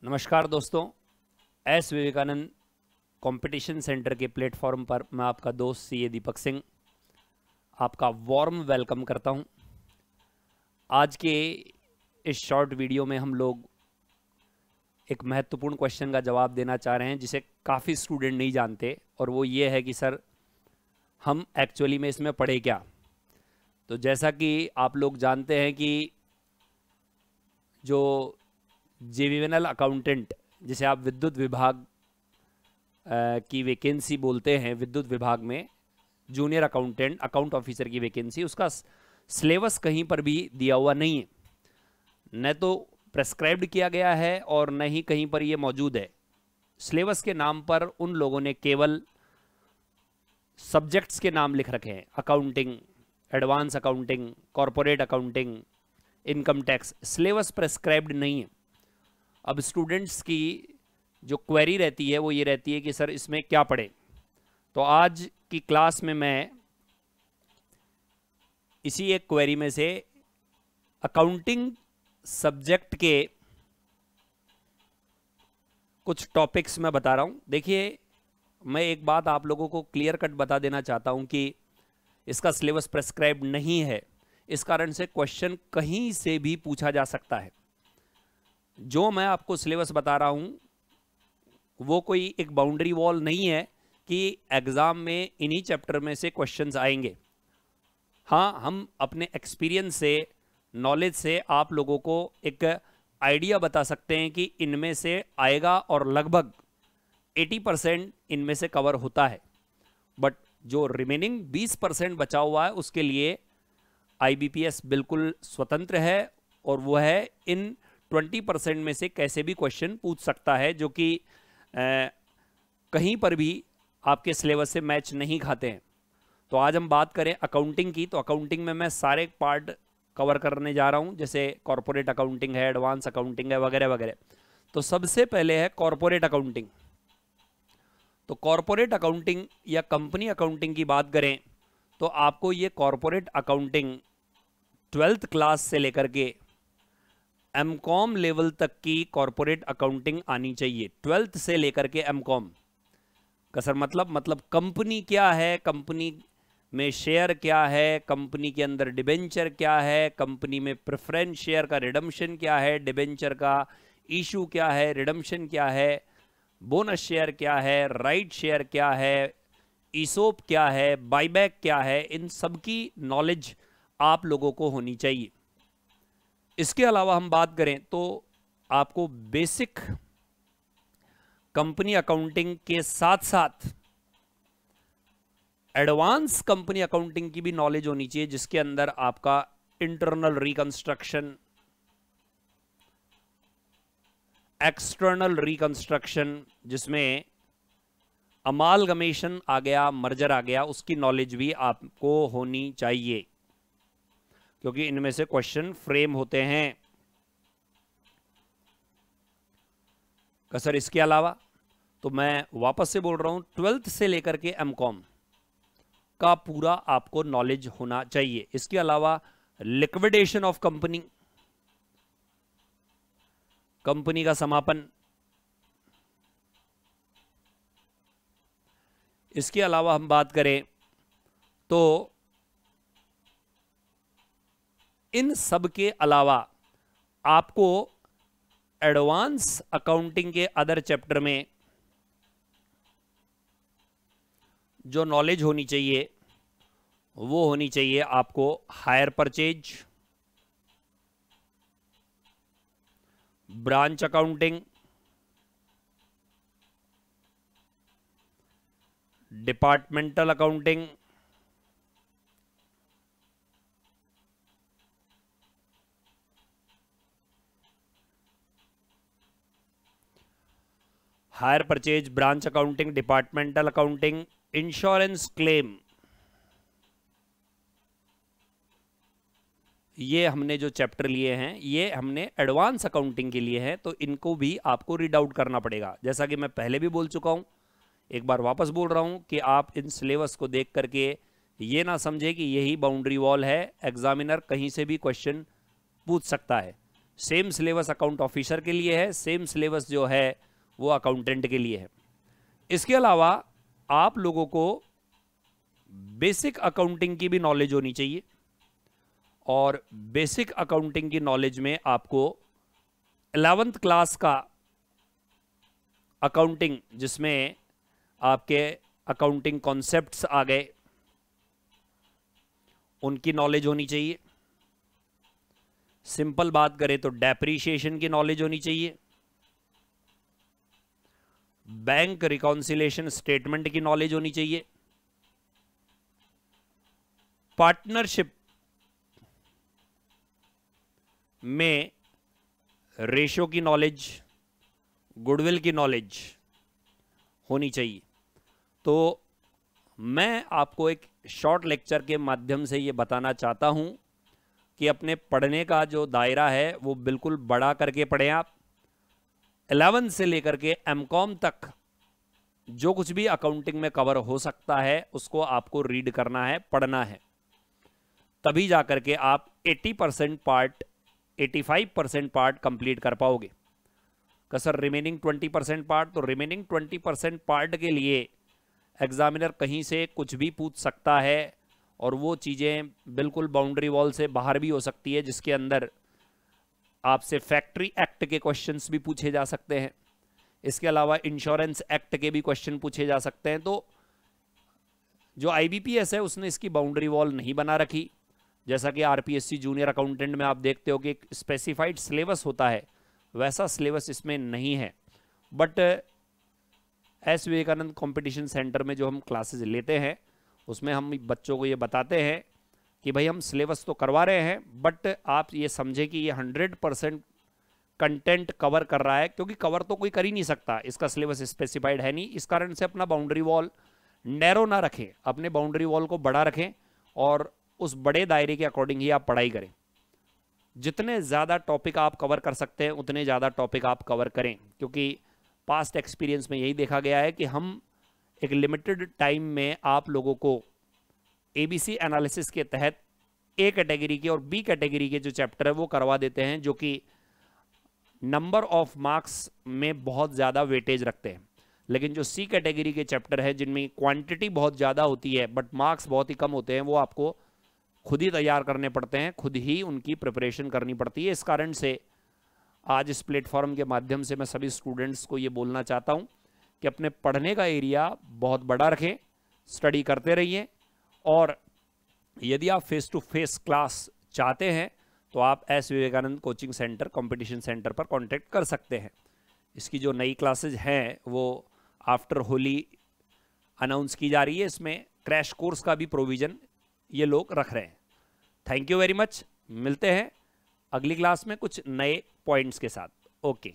नमस्कार दोस्तों, S Vivekananda competition centre के प्लेटफॉर्म पर मैं आपका दोस्त सीए दीपक सिंह आपका वार्म वेलकम करता हूं। आज के इस शॉर्ट वीडियो में हम लोग एक महत्वपूर्ण क्वेश्चन का जवाब देना चाह रहे हैं जिसे काफ़ी स्टूडेंट नहीं जानते, और वो ये है कि सर हम एक्चुअली में इसमें पढ़े क्या। तो जैसा कि आप लोग जानते हैं कि जो जीवीएनएल अकाउंटेंट, जिसे आप विद्युत विभाग की वैकेंसी बोलते हैं, विद्युत विभाग में जूनियर अकाउंटेंट अकाउंट ऑफिसर की वैकेंसी, उसका सिलेबस कहीं पर भी दिया हुआ नहीं है, न तो प्रेस्क्राइब्ड किया गया है और न ही कहीं पर ये मौजूद है। सिलेबस के नाम पर उन लोगों ने केवल सब्जेक्ट्स के नाम लिख रखे हैं, accounting, advance accounting, corporate accounting, income tax. Syllabus prescribed नहीं है। अब स्टूडेंट्स की जो क्वेरी रहती है वो ये रहती है कि सर इसमें क्या पढ़ें। तो आज की क्लास में मैं इसी एक क्वेरी में से अकाउंटिंग सब्जेक्ट के कुछ टॉपिक्स मैं बता रहा हूं। देखिए, मैं एक बात आप लोगों को क्लियर कट बता देना चाहता हूं कि इसका सिलेबस प्रेस्क्राइब नहीं है। इस कारण से क्वेश्चन कहीं से भी पूछा जा सकता है। जो मैं आपको सिलेबस बता रहा हूं वो कोई एक बाउंड्री वॉल नहीं है कि एग्जाम में इन्हीं चैप्टर में से क्वेश्चंस आएंगे। हाँ, हम अपने एक्सपीरियंस से, नॉलेज से आप लोगों को एक आइडिया बता सकते हैं कि इनमें से आएगा, और लगभग 80% इनमें से कवर होता है। बट जो रिमेनिंग 20% बचा हुआ है उसके लिए आईबीपीएस बिल्कुल स्वतंत्र है, और वो है इन 20% में से कैसे भी क्वेश्चन पूछ सकता है जो कि कहीं पर भी आपके सिलेबस से मैच नहीं खाते हैं। तो आज हम बात करें अकाउंटिंग की, तो अकाउंटिंग में मैं सारे पार्ट कवर करने जा रहा हूं, जैसे कॉरपोरेट अकाउंटिंग है, एडवांस अकाउंटिंग है, वगैरह वगैरह। तो सबसे पहले है कॉरपोरेट अकाउंटिंग। तो कॉरपोरेट अकाउंटिंग या कंपनी अकाउंटिंग की बात करें तो आपको ये कॉरपोरेट अकाउंटिंग 12th क्लास से लेकर के एमकॉम लेवल तक की कॉरपोरेट अकाउंटिंग आनी चाहिए। 12th से लेकर के एमकॉम का सर मतलब कंपनी क्या है, कंपनी में शेयर क्या है, कंपनी के अंदर डिबेंचर क्या है, कंपनी में प्रेफरेंस शेयर का रिडम्पशन क्या है, डिबेंचर का इशू क्या है, रिडम्पशन क्या है, बोनस शेयर क्या है, राइट शेयर क्या है, ईसोप क्या है, बाईबैक क्या है, इन सब की नॉलेज आप लोगों को होनी चाहिए। इसके अलावा हम बात करें तो आपको बेसिक कंपनी अकाउंटिंग के साथ साथ एडवांस कंपनी अकाउंटिंग की भी नॉलेज होनी चाहिए, जिसके अंदर आपका इंटरनल रिकंस्ट्रक्शन, एक्सटर्नल रिकंस्ट्रक्शन, जिसमें अमालगमेशन आ गया, मर्जर आ गया, उसकी नॉलेज भी आपको होनी चाहिए, क्योंकि इनमें से क्वेश्चन फ्रेम होते हैं। सर इसके अलावा तो मैं वापस से बोल रहा हूं, 12th से लेकर के एमकॉम का पूरा आपको नॉलेज होना चाहिए। इसके अलावा लिक्विडेशन ऑफ कंपनी, कंपनी का समापन, इसके अलावा हम बात करें तो इन सब के अलावा आपको एडवांस अकाउंटिंग के अदर चैप्टर में जो नॉलेज होनी चाहिए वो होनी चाहिए आपको hire purchase, branch accounting, departmental accounting, hire purchase, branch accounting, departmental accounting, insurance claim. ये हमने जो चैप्टर लिए हैं ये हमने एडवांस अकाउंटिंग के लिए हैं, तो इनको भी आपको रीड आउट करना पड़ेगा। जैसा कि मैं पहले भी बोल चुका हूं, एक बार वापस बोल रहा हूं कि आप इन सिलेबस को देख करके ये ना समझे कि यही बाउंड्री वॉल है, एग्जामिनर कहीं से भी क्वेश्चन पूछ सकता है। सेम सिलेबस अकाउंट ऑफिसर के लिए है, सेम सिलेबस जो है वो अकाउंटेंट के लिए है। इसके अलावा आप लोगों को बेसिक अकाउंटिंग की भी नॉलेज होनी चाहिए, और बेसिक अकाउंटिंग की नॉलेज में आपको 11th क्लास का अकाउंटिंग, जिसमें आपके अकाउंटिंग कॉन्सेप्ट्स आ गए, उनकी नॉलेज होनी चाहिए। सिंपल बात करें तो डेप्रीशिएशन की नॉलेज होनी चाहिए, बैंक रिकॉन्सिलेशन स्टेटमेंट की नॉलेज होनी चाहिए, पार्टनरशिप में रेशो की नॉलेज, गुडविल की नॉलेज होनी चाहिए। तो मैं आपको एक शॉर्ट लेक्चर के माध्यम से ये बताना चाहता हूं कि अपने पढ़ने का जो दायरा है वो बिल्कुल बड़ा करके पढ़ें आप। 11 से लेकर के एमकॉम तक जो कुछ भी अकाउंटिंग में कवर हो सकता है उसको आपको रीड करना है, पढ़ना है, तभी जाकर के आप 80% पार्ट, 85% पार्ट कंप्लीट कर पाओगे। का सर रिमेनिंग 20% पार्ट, तो रिमेनिंग 20% पार्ट के लिए एग्जामिनर कहीं से कुछ भी पूछ सकता है, और वो चीज़ें बिल्कुल बाउंड्री वॉल से बाहर भी हो सकती है, जिसके अंदर आपसे फैक्ट्री एक्ट के क्वेश्चंस भी पूछे जा सकते हैं। इसके अलावा इंश्योरेंस एक्ट के भी क्वेश्चन पूछे जा सकते हैं। तो जो आईबीपीएस है उसने इसकी बाउंड्री वॉल नहीं बना रखी। जैसा कि आरपीएससी जूनियर अकाउंटेंट में आप देखते हो कि एक स्पेसिफाइड सिलेबस होता है, वैसा सिलेबस इसमें नहीं है। But S Vivekananda competition center में जो हम क्लासेस लेते हैं उसमें हम बच्चों को ये बताते हैं कि भाई हम सिलेबस तो करवा रहे हैं, बट आप ये समझें कि ये 100% कंटेंट कवर कर रहा है, क्योंकि कवर तो कोई कर ही नहीं सकता, इसका सिलेबस स्पेसिफाइड है नहीं। इस कारण से अपना बाउंड्री वॉल नैरो ना रखें, अपने बाउंड्री वॉल को बड़ा रखें और उस बड़े दायरे के अकॉर्डिंग ही आप पढ़ाई करें। जितने ज़्यादा टॉपिक आप कवर कर सकते हैं उतने ज़्यादा टॉपिक आप कवर करें, क्योंकि पास्ट एक्सपीरियंस में यही देखा गया है कि हम एक लिमिटेड टाइम में आप लोगों को एबीसी एनालिसिस के तहत ए कैटेगरी के और बी कैटेगरी के जो चैप्टर है वो करवा देते हैं, जो कि नंबर ऑफ मार्क्स में बहुत ज़्यादा वेटेज रखते हैं। लेकिन जो सी कैटेगरी के चैप्टर है जिनमें क्वांटिटी बहुत ज़्यादा होती है बट मार्क्स बहुत ही कम होते हैं, वो आपको खुद ही तैयार करने पड़ते हैं, खुद ही उनकी प्रिपरेशन करनी पड़ती है। इस कारण से आज इस प्लेटफॉर्म के माध्यम से मैं सभी स्टूडेंट्स को ये बोलना चाहता हूँ कि अपने पढ़ने का एरिया बहुत बड़ा रखें, स्टडी करते रहिए, और यदि आप फेस टू फेस क्लास चाहते हैं तो आप S Vivekananda coaching center competition center पर कांटेक्ट कर सकते हैं। इसकी जो नई क्लासेज हैं वो आफ्टर होली अनाउंस की जा रही है। इसमें क्रैश कोर्स का भी प्रोविज़न ये लोग रख रहे हैं। Thank you very much. मिलते हैं अगली क्लास में कुछ नए पॉइंट्स के साथ। ओके।